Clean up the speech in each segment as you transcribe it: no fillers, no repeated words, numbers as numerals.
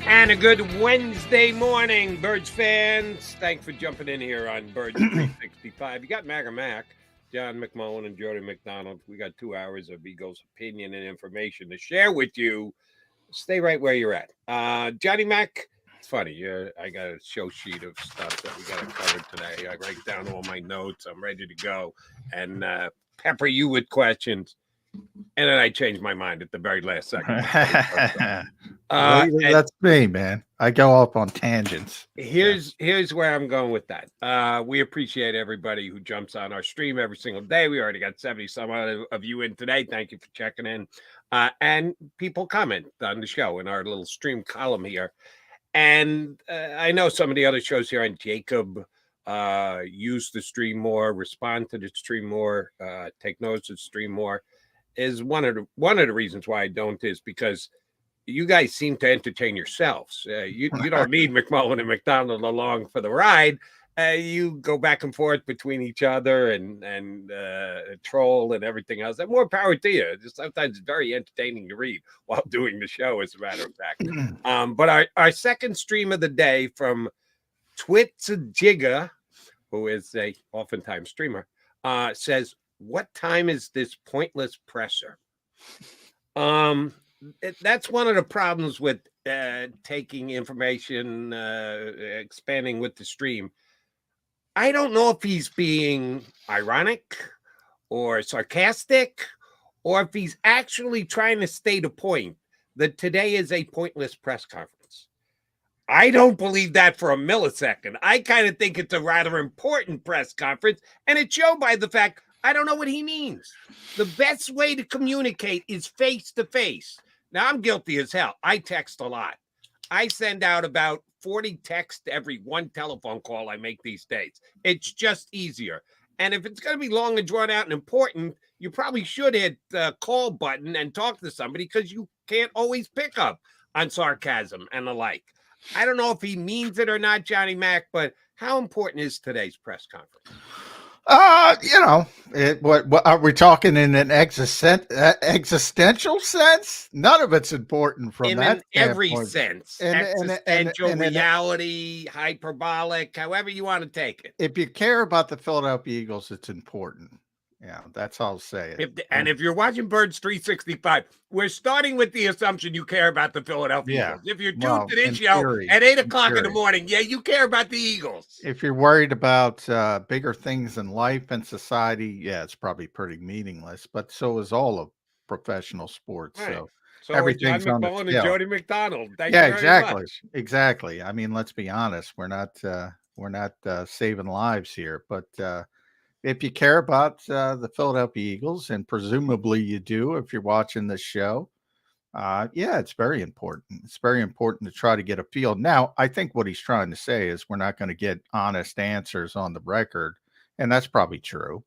And a good Wednesday morning, Birds fans. Thanks for jumping in here on Birds 365. You got Mac and Mac, John McMullen and Jody McDonald. We got 2 hours of Eagles opinion and information to share with you. Stay right where you're at. Johnny Mac, it's funny. I got a show sheet of stuff that we got to cover today. I write down all my notes. I'm ready to go and pepper you with questions. And then I changed my mind at the very last second. That's me, man. I go off on tangents. Here's where I'm going with that. We appreciate everybody who jumps on our stream every single day. We already got 70 some of you in today. Thank you for checking in. And people comment on the show in our little stream column here. And I know some of the other shows here on JAKIB use the stream more, respond to the stream more, take notes of the stream more. Is one of the reasons why I don't is because you guys seem to entertain yourselves. You don't need McMullen and McDonald along for the ride. You go back and forth between each other and troll and everything else. And more power to you. Just sometimes it's very entertaining to read while doing the show, as a matter of fact. But our second stream of the day from Twitsa who is a oftentimes streamer, says, "What time is this pointless presser?" That's one of the problems with taking information, expanding with the stream. I don't know if he's being ironic or sarcastic, or if he's actually trying to state a point that today is a pointless press conference. I don't believe that for a millisecond. I kind of think it's a rather important press conference, and it's shown by the fact I don't know what he means. The best way to communicate is face-to-face. Now, I'm guilty as hell. I text a lot. I send out about 40 texts every one telephone call I make these days. It's just easier. And if it's going to be long and drawn out and important, you probably should hit the call button and talk to somebody, because you can't always pick up on sarcasm and the like. I don't know if he means it or not, Johnny Mac, but how important is today's press conference? What are we talking in an existential sense? None of it's important from that every sense. Existential, reality, hyperbolic, however you want to take it. If you care about the Philadelphia Eagles, it's important. Yeah, that's all I'll say. If you're watching Birds 365, we're starting with the assumption you care about the Philadelphia Eagles. If you're tuned to this show at 8 o'clock in the morning, you care about the Eagles. If you're worried about bigger things in life and society, it's probably pretty meaningless. But so is all of professional sports. Right. So everything's John McMullen and Jody McDonald. Exactly. I mean, let's be honest. We're not saving lives here, but. If you care about the Philadelphia Eagles, and presumably you do if you're watching this show, it's very important. It's very important to try to get a feel. Now, I think what he's trying to say is we're not going to get honest answers on the record, and that's probably true.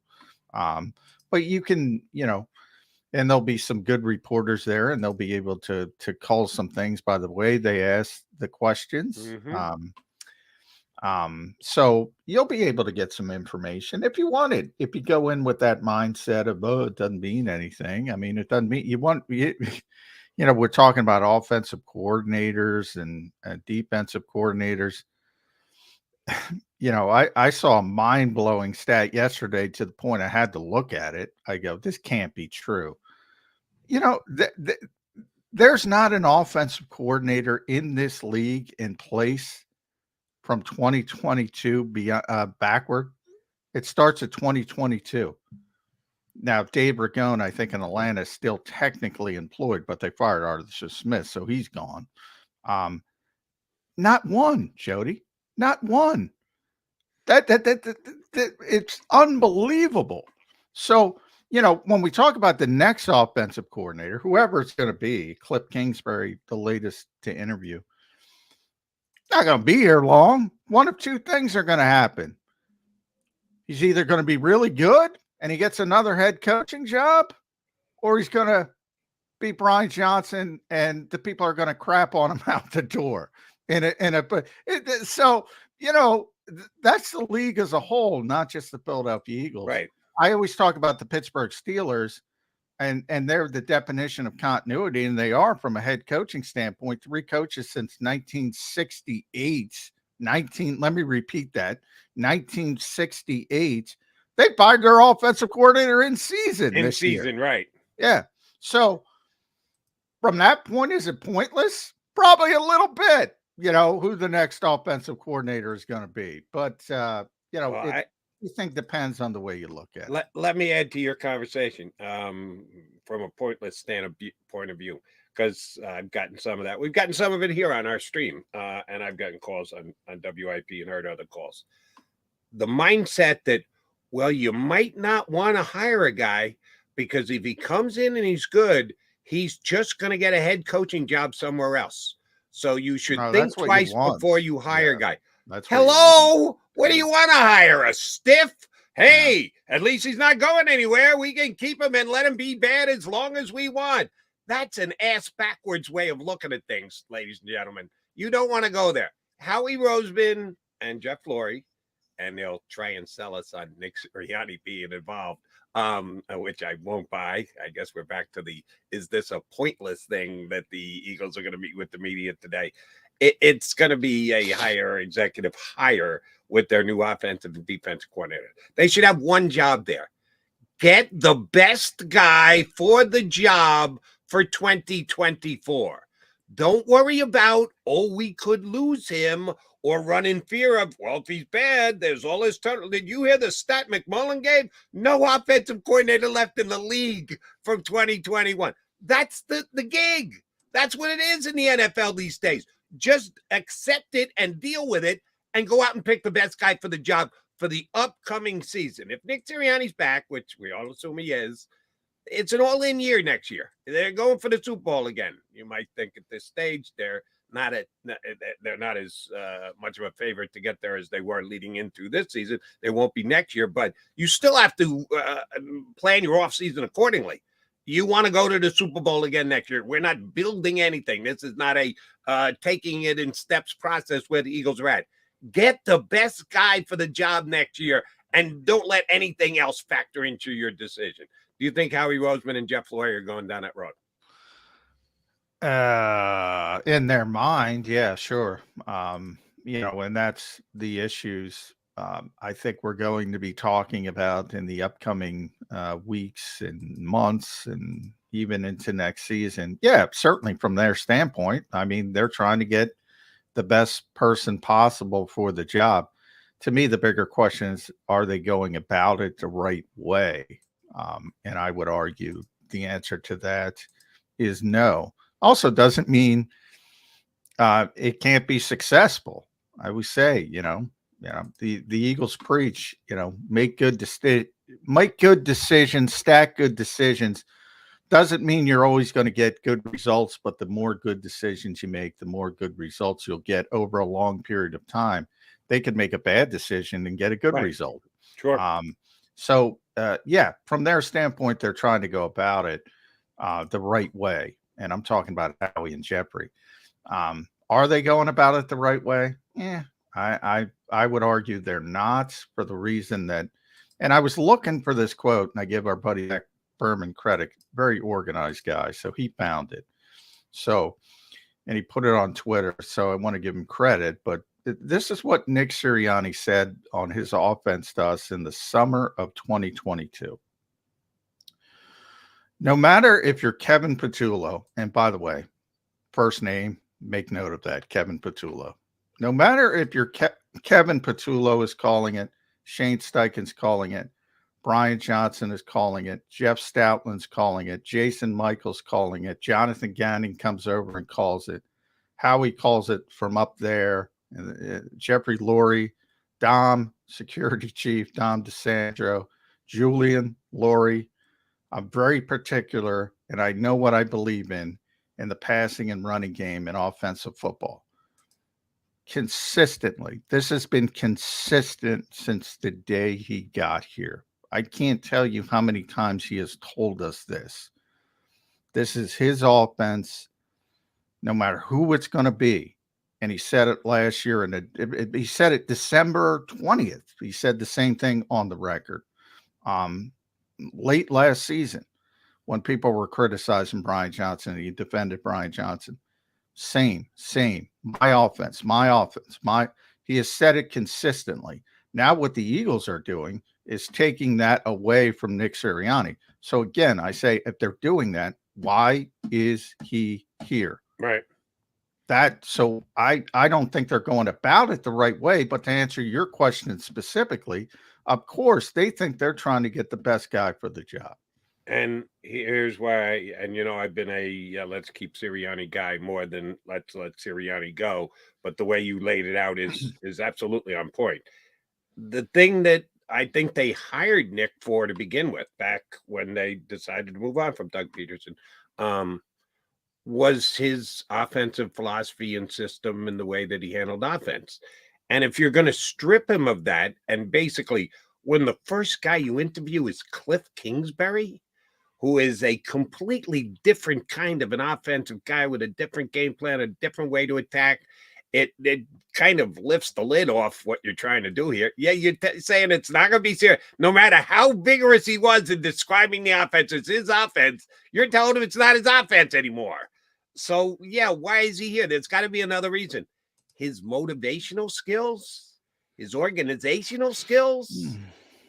But you can, and there'll be some good reporters there, and they'll be able to call some things by the way they ask the questions. Mm-hmm. So you'll be able to get some information if you want it. If you go in with that mindset of, it doesn't mean anything. I mean, it doesn't mean we're talking about offensive coordinators and defensive coordinators. I saw a mind-blowing stat yesterday to the point I had to look at it. I go, this can't be true. There's not an offensive coordinator in this league in place from 2022 backward. It starts at 2022. Now, Dave Ragone, I think in Atlanta, is still technically employed, but they fired Arthur Smith, so he's gone. Not one, Jody. Not one. That it's unbelievable. So, when we talk about the next offensive coordinator, whoever it's going to be, Kliff Kingsbury, the latest to interview, not going to be here long. One of two things are going to happen. He's either going to be really good and he gets another head coaching job, or he's going to be Brian Johnson and the people are going to crap on him out the door. So, that's the league as a whole, not just the Philadelphia Eagles. Right. I always talk about the Pittsburgh Steelers and they're the definition of continuity, and they are from a head coaching standpoint. 3 coaches since 1968. Let me repeat that. 1968. They fired their offensive coordinator in season this year. Right. Yeah. So from that point, is it pointless? Probably a little bit, who the next offensive coordinator is going to be. But, I think depends on the way you look at it. Let me add to your conversation from a pointless point of view, because I've gotten some of that. We've gotten some of it here on our stream, and I've gotten calls on WIP and heard other calls. The mindset that, well, you might not want to hire a guy because if he comes in and he's good, he's just going to get a head coaching job somewhere else. So you should think twice before you hire a guy. Hello, what do you want to hire? A stiff? Hey, at least he's not going anywhere. We can keep him and let him be bad as long as we want. That's an ass backwards way of looking at things, ladies and gentlemen. You don't want to go there. Howie Roseman and Jeff Lurie, and they'll try and sell us on Nick Sirianni being involved, which I won't buy. I guess we're back to is this a pointless thing that the Eagles are going to meet with the media today? It's going to be a executive hire with their new offensive and defensive coordinator. They should have one job there. Get the best guy for the job for 2024. Don't worry about, we could lose him, or run in fear of, if he's bad, there's all this turnover. Did you hear the stat McMullen gave? No offensive coordinator left in the league from 2021. That's the gig. That's what it is in the NFL these days. Just accept it and deal with it and go out and pick the best guy for the job for the upcoming season. If Nick Sirianni's back, which we all assume he is, it's an all-in year next year. They're going for the Super Bowl again. You might think at this stage they're not as much of a favorite to get there as they were leading into this season. They won't be next year, but you still have to plan your offseason accordingly. You want to go to the Super Bowl again next year. We're not building anything. This is not a taking it in steps process where the Eagles are at. Get the best guy for the job next year, and don't let anything else factor into your decision. Do you think Howie Roseman and Jeff Lurie are going down that road? In their mind, yeah, sure. And that's the issues I think we're going to be talking about in the upcoming weeks and months and even into next season. Yeah, certainly from their standpoint. I mean, they're trying to get the best person possible for the job. To me, the bigger question is, are they going about it the right way? And I would argue the answer to that is no. Also doesn't mean it can't be successful. I always say, the Eagles preach, make good decisions, stack good decisions. Doesn't mean you're always going to get good results, but the more good decisions you make, the more good results you'll get over a long period of time. They could make a bad decision and get a good result. Sure. So from their standpoint, they're trying to go about it the right way. And I'm talking about Howie and Jeffrey. Are they going about it the right way? Yeah, I would argue they're not, for the reason that, and I was looking for this quote, and I give our buddy Zach Berman credit, very organized guy. So he found it. And he put it on Twitter. So I want to give him credit, but this is what Nick Sirianni said on his offense to us in the summer of 2022. No matter if you're Kevin Patullo, and by the way, first name, make note of that, Kevin Patullo. No matter if you're Kevin Patullo is calling it, Shane Steichen's calling it, Brian Johnson is calling it, Jeff Stoutland's calling it, Jason Michael's calling it, Jonathan Gannon comes over and calls it, Howie calls it from up there, Jeffrey Lurie, Dom, security chief, Dom DeSandro, Julian, Lurie. I'm very particular, and I know what I believe in the passing and running game in offensive football. Consistently. This has been consistent since the day he got here. I can't tell you how many times he has told us this. This is his offense, no matter who it's going to be. And he said it last year, and he said it December 20th. He said the same thing on the record late last season when people were criticizing Brian Johnson, he defended Brian Johnson. Same. My offense. He has said it consistently. Now what the Eagles are doing is taking that away from Nick Sirianni. So again, I say, if they're doing that, why is he here? Right. So I don't think they're going about it the right way. But to answer your question specifically, of course, they think they're trying to get the best guy for the job. And here's why, I've been a let's keep Sirianni guy more than let's let Sirianni go. But the way you laid it out is absolutely on point. The thing that I think they hired Nick for to begin with, back when they decided to move on from Doug Peterson, was his offensive philosophy and system and the way that he handled offense. And if you're going to strip him of that, and basically when the first guy you interview is Kliff Kingsbury, who is a completely different kind of an offensive guy with a different game plan, a different way to attack, it kind of lifts the lid off what you're trying to do here. Yeah, you're saying it's not going to be serious. No matter how vigorous he was in describing the offense as his offense, you're telling him it's not his offense anymore. So, yeah, why is he here? There's got to be another reason. His motivational skills, his organizational skills.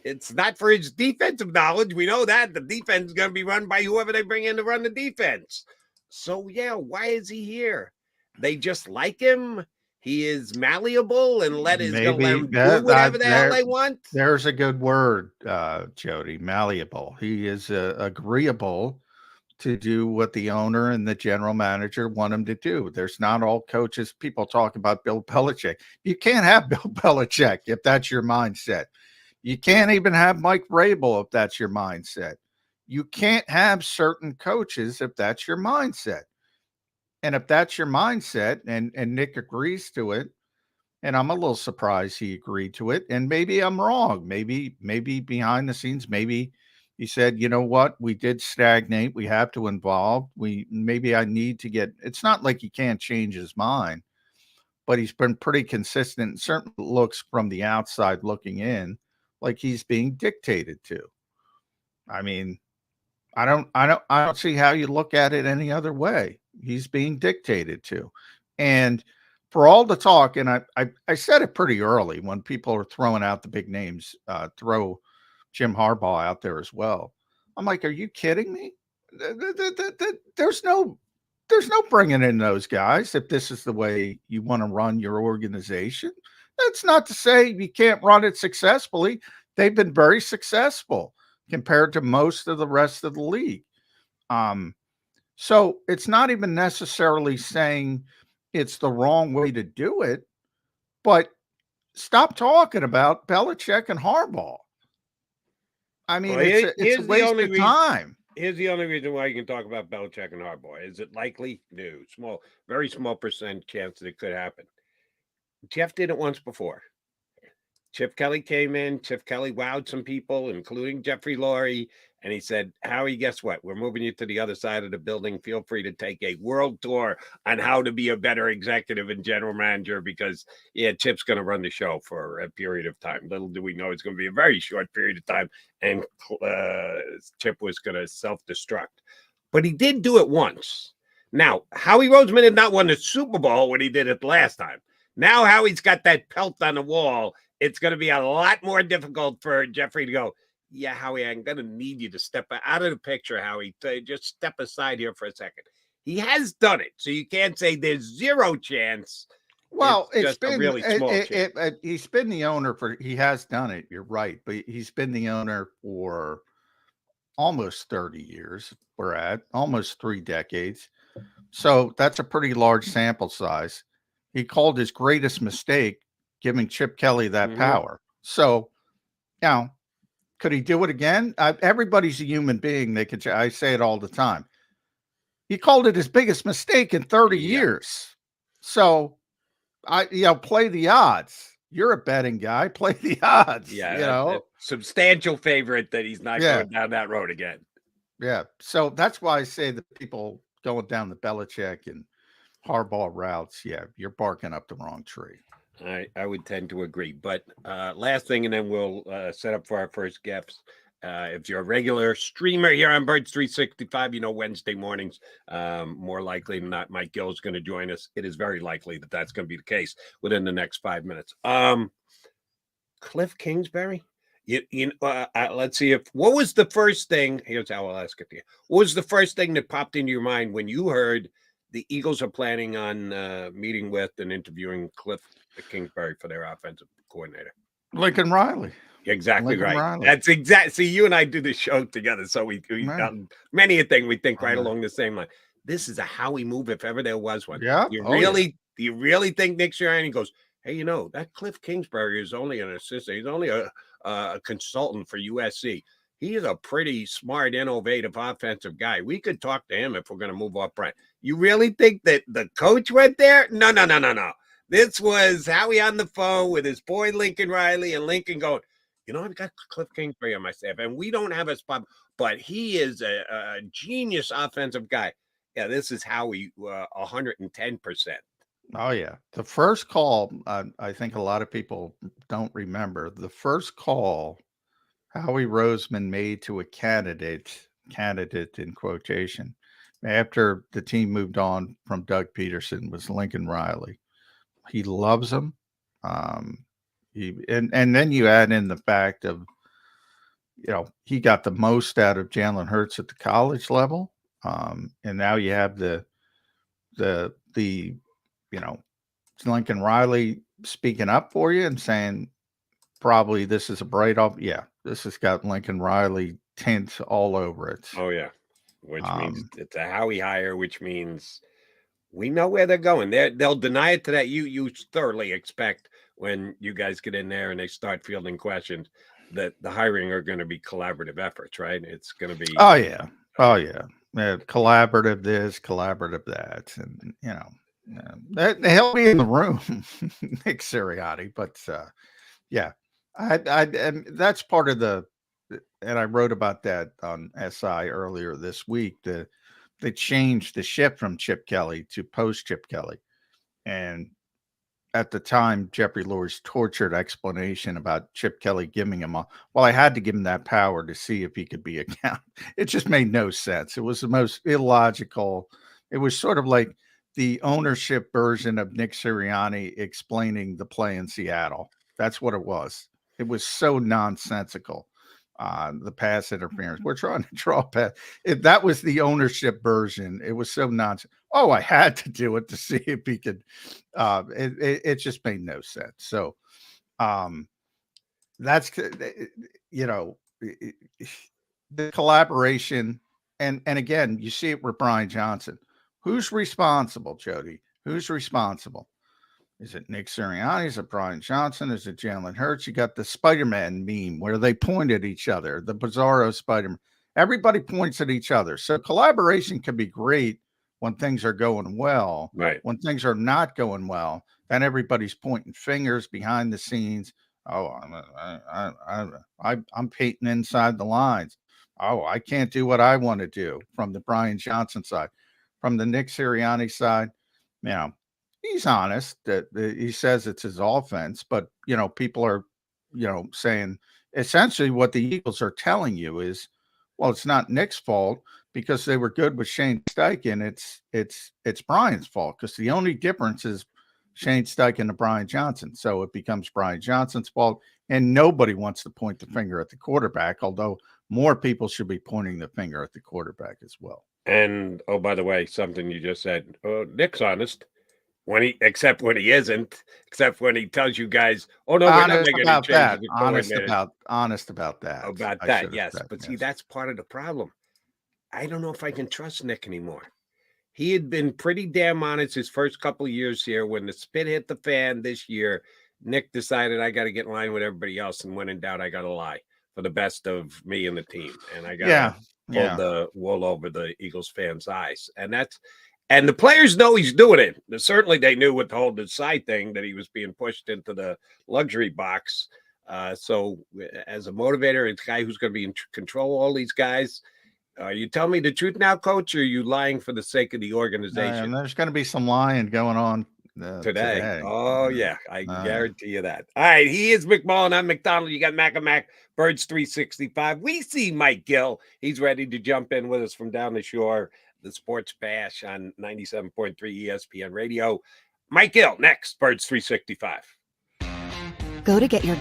It's not for his defensive knowledge. We know that. The defense is going to be run by whoever they bring in to run the defense. So, yeah, why is he here? They just like him. He is malleable and let him do whatever the hell they want. There's a good word, Jody, malleable. He is agreeable to do what the owner and the general manager want him to do. There's not all coaches. People talk about Bill Belichick. You can't have Bill Belichick if that's your mindset. You can't even have Mike Vrabel if that's your mindset. You can't have certain coaches if that's your mindset. And if that's your mindset, and Nick agrees to it, and I'm a little surprised he agreed to it, and maybe I'm wrong. Maybe behind the scenes, maybe he said, you know what, we did stagnate. We have to involve. Maybe I need to get. It's not like he can't change his mind, but he's been pretty consistent. Certainly looks from the outside looking in like he's being dictated to. I mean, I don't see how you look at it any other way. He's being dictated to. And for all the talk, and I said it pretty early when people are throwing out the big names, throw Jim Harbaugh out there as well. I'm like, are you kidding me? There's no bringing in those guys if this is the way you want to run your organization. That's not to say you can't run it successfully. They've been very successful compared to most of the rest of the league. So it's not even necessarily saying it's the wrong way to do it, but stop talking about Belichick and Harbaugh. I mean, it's a waste of time. Here's the only reason why you can talk about Belichick and Harbaugh. Is it likely? No. Very small percent chance that it could happen. Jeff did it once before. Chip Kelly came in. Chip Kelly wowed some people, including Jeffrey Lurie. And he said, Howie, guess what? We're moving you to the other side of the building. Feel free to take a world tour on how to be a better executive and general manager because, yeah, Chip's going to run the show for a period of time. Little do we know it's going to be a very short period of time. And Chip was going to self-destruct. But he did do it once. Now, Howie Roseman had not won the Super Bowl when he did it last time. Now Howie's got that pelt on the wall. It's going to be a lot more difficult for Jeffrey to go, yeah, Howie, I'm going to need you to step out of the picture, Howie. Just step aside here for a second. He has done it, so you can't say there's zero chance. Well, it's been a really small chance. He's been the owner he has done it, you're right, but he's been the owner for almost 30 years. We're at almost 3 decades. So that's a pretty large sample size. He called his greatest mistake giving Chip Kelly that power. So, could he do it again? Everybody's a human being. I say it all the time. He called it his biggest mistake in 30 years. So, play the odds. You're a betting guy. Play the odds. Yeah, substantial favorite that he's not going down that road again. Yeah. So that's why I say that people going down the Belichick and Harbaugh routes, you're barking up the wrong tree. I would tend to agree. But last thing, and then we'll set up for our first guest. If you're a regular streamer here on Birds 365, Wednesday mornings, more likely than not, Mike Gill is going to join us. It is very likely that that's going to be the case within the next 5 minutes. Kliff Kingsbury. Let's see what was the first thing. Here's how I'll ask it to you. What was the first thing that popped into your mind when you heard the Eagles are planning on meeting with and interviewing Kliff Kingsbury for their offensive coordinator? Lincoln Riley. Exactly Lincoln right. Riley. That's exact. See, you and I do the show together, so we many a thing we think right along the same line. This is a Howie move if ever there was one. Yeah. Do you really think Nick Sirianni goes, hey, that Kliff Kingsbury is only an assistant. He's only a consultant for USC. He is a pretty smart, innovative offensive guy. We could talk to him if we're going to move off Brent. You really think that the coach went there? No. This was Howie on the phone with his boy Lincoln Riley, and Lincoln going, I've got Kliff Kingsbury on my staff, and we don't have a spot, but he is a genius offensive guy. Yeah, this is Howie 110%. Oh, yeah. The first call, I think a lot of people don't remember. The first call Howie Roseman made to a candidate in quotation, after the team moved on from Doug Peterson was Lincoln Riley. He loves him. And then you add in the fact of, he got the most out of Jalen Hurts at the college level. And now you have the Lincoln Riley speaking up for you and saying, probably this is a bright off. Yeah, this has got Lincoln Riley tint all over it. Oh, yeah. Which means it's a Howie hire, which means we know where they're going. They'll deny it to that. You thoroughly expect when you guys get in there and they start fielding questions that the hiring are going to be collaborative efforts, right? It's going to be. Oh, yeah. Collaborative this, collaborative that. And, he'll be in the room, Nick Sirianni. But, yeah, and that's part of and I wrote about that on SI earlier this week. They changed the shift from Chip Kelly to post Chip Kelly. And at the time, Jeffrey Lurie's tortured explanation about Chip Kelly giving him I had to give him that power to see if he could be accountable. It just made no sense. It was the most illogical. It was sort of like the ownership version of Nick Sirianni explaining the play in Seattle. That's what it was. It was so nonsensical. The pass interference. We're trying to draw a pass. If that was the ownership version, it was so nonsense. Oh, I had to do it to see if he could. It just made no sense. So, that's the collaboration, and again, you see it with Brian Johnson. Who's responsible, Jody? Who's responsible? Is it Nick Sirianni? Is it Brian Johnson? Is it Jalen Hurts? You got the Spider-Man meme where they point at each other, the Bizarro Spider-Man. Everybody points at each other. So collaboration can be great when things are going well. Right. When things are not going well, then everybody's pointing fingers behind the scenes. Oh, I'm painting inside the lines. Oh, I can't do what I want to do from the Brian Johnson side. From the Nick Sirianni side, he's honest that he says it's his offense, but people are, saying essentially what the Eagles are telling you is, well, it's not Nick's fault because they were good with Shane Steichen. It's Brian's fault because the only difference is Shane Steichen to Brian Johnson. So it becomes Brian Johnson's fault, and nobody wants to point the finger at the quarterback, although more people should be pointing the finger at the quarterback as well. And, oh, by the way, something you just said, Nick's honest. Except when he isn't, except when he tells you guys, oh no, we're not making any changes. Honest about that. About that, yes. But see, that's part of the problem. I don't know if I can trust Nick anymore. He had been pretty damn honest his first couple of years here. When the spit hit the fan this year, Nick decided I got to get in line with everybody else, and when in doubt, I got to lie for the best of me and the team, and I got to pull the wool over the Eagles fans' eyes, and the players know he's doing it. Certainly, they knew with the whole side thing that he was being pushed into the luxury box. So, as a motivator, it's a guy who's going to be in control of all these guys. You tell me the truth now, Coach, or are you lying for the sake of the organization? And there's going to be some lying going on Today. Oh, yeah. I Uh, guarantee you that. All right. He is McMullen. I'm McDonald. You got Mac and Mac, Birds 365. We see Mike Gill. He's ready to jump in with us from down the shore. The Sports Bash on 97.3 ESPN Radio. Mike Gill, next, Birds 365. Go to get your